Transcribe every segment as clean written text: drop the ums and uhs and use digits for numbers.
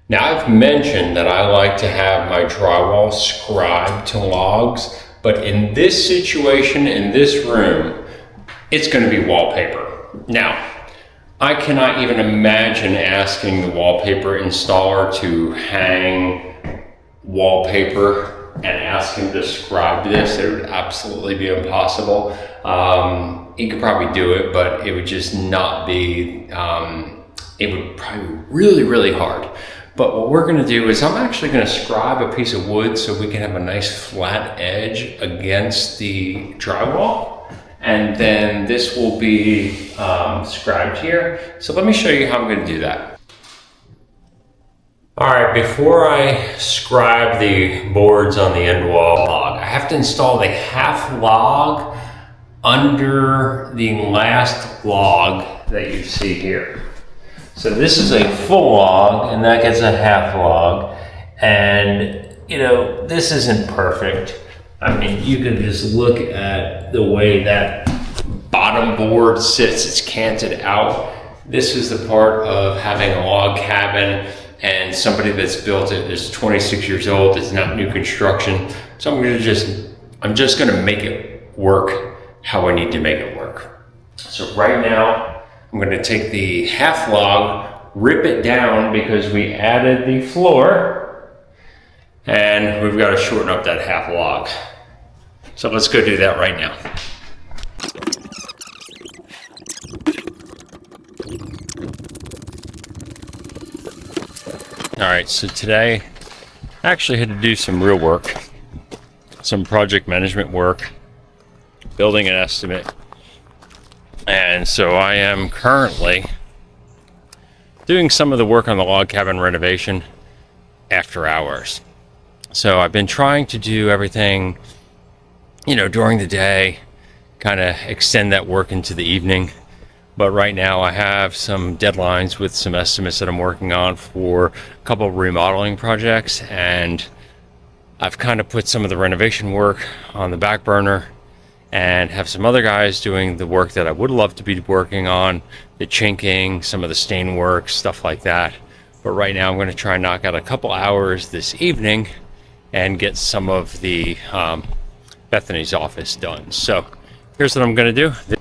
Now, I've mentioned that I like to have my drywall scribed to logs, but in this situation, in this room, it's going to be wallpaper. Now, I cannot even imagine asking the wallpaper installer to hang wallpaper and ask him to scribe this. It would absolutely be impossible. He could probably do it, but it would just not be, it would probably be really, really hard. But what we're gonna do is I'm actually gonna scribe a piece of wood so we can have a nice flat edge against the drywall. And then this will be scribed here. So let me show you how I'm gonna do that. All right, before I scribe the boards on the end wall log, I have to install the half log under the last log that you see here. So this is a full log and that gets a half log. And you know, this isn't perfect. I mean, you can just look at the way that bottom board sits, it's canted out. This is the part of having a log cabin and somebody that's built it is 26 years old, it's not new construction. So I'm just gonna make it work how I need to make it work. So right now, I'm gonna take the half log, rip it down because we added the floor, and we've gotta shorten up that half log. So let's go do that right now. All right, so today I actually had to do some real work, some project management work, building an estimate. And so I am currently doing some of the work on the log cabin renovation after hours. So I've been trying to do everything, you know, during the day, kind of extend that work into the evening. But right now I have some deadlines with some estimates that I'm working on for a couple of remodeling projects, and I've kind of put some of the renovation work on the back burner and have some other guys doing the work that I would love to be working on, the chinking, some of the stain work, stuff like that. But right now I'm going to try and knock out a couple hours this evening and get some of the Bethany's office done. So here's what I'm going to do.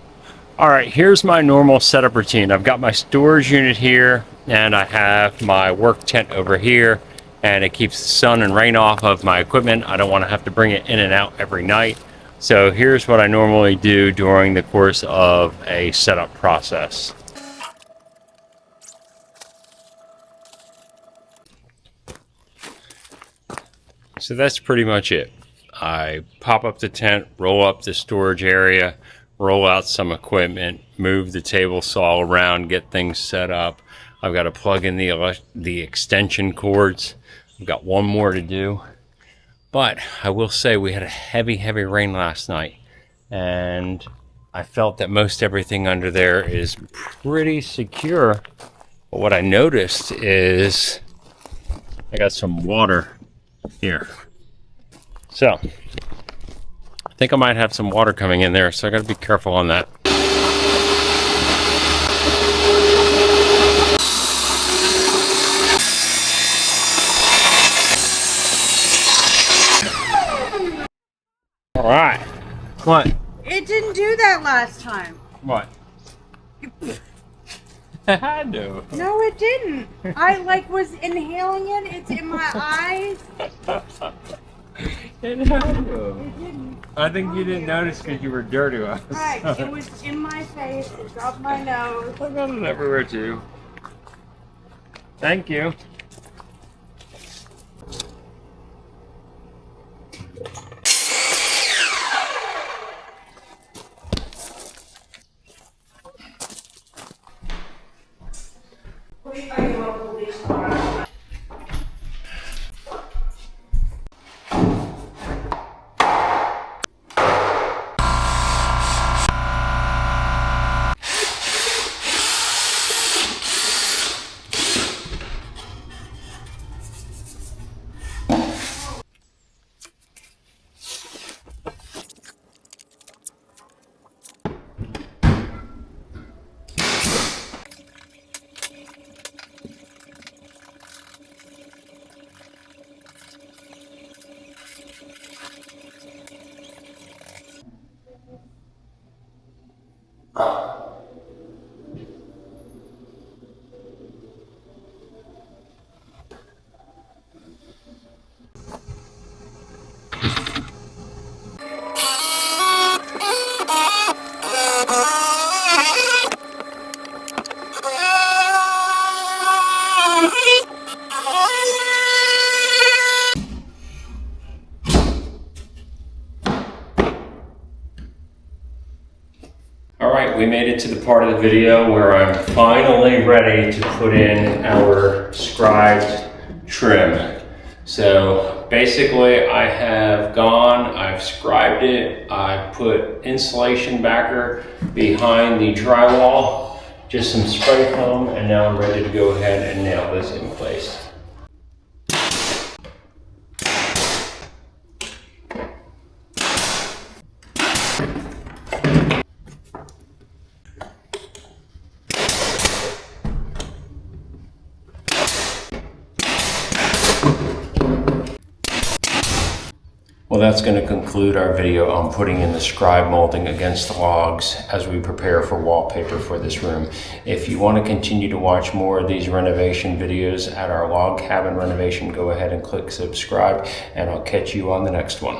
All right, here's my normal setup routine. I've got my storage unit here and I have my work tent over here, and it keeps the sun and rain off of my equipment. I don't want to have to bring it in and out every night. So here's what I normally do during the course of a setup process. So that's pretty much it. I pop up the tent, roll up the storage area, roll out some equipment, move the table saw around, get things set up. I've got to plug in the extension cords. I've got one more to do. But I will say we had a heavy rain last night, and I felt that most everything under there is pretty secure. But what I noticed is I got some water here. So I think I might have some water coming in there, so I got to be careful on that. All right. What? It didn't do that last time. What? I know. No, it didn't. I was inhaling it. It's in my eyes. It didn't. I think you didn't notice because you were dirty. Right. It was in my face. It's up my nose. I got it everywhere too. Thank you. All right, we made it to the part of the video where I'm finally ready to put in our scribed trim. So basically I've scribed it, I put insulation backer behind the drywall, just some spray foam, and now I'm ready to go ahead and nail this in place. Well, that's going to conclude our video on putting in the scribe molding against the logs as we prepare for wallpaper for this room. If you want to continue to watch more of these renovation videos at our log cabin renovation, go ahead and click subscribe, and I'll catch you on the next one.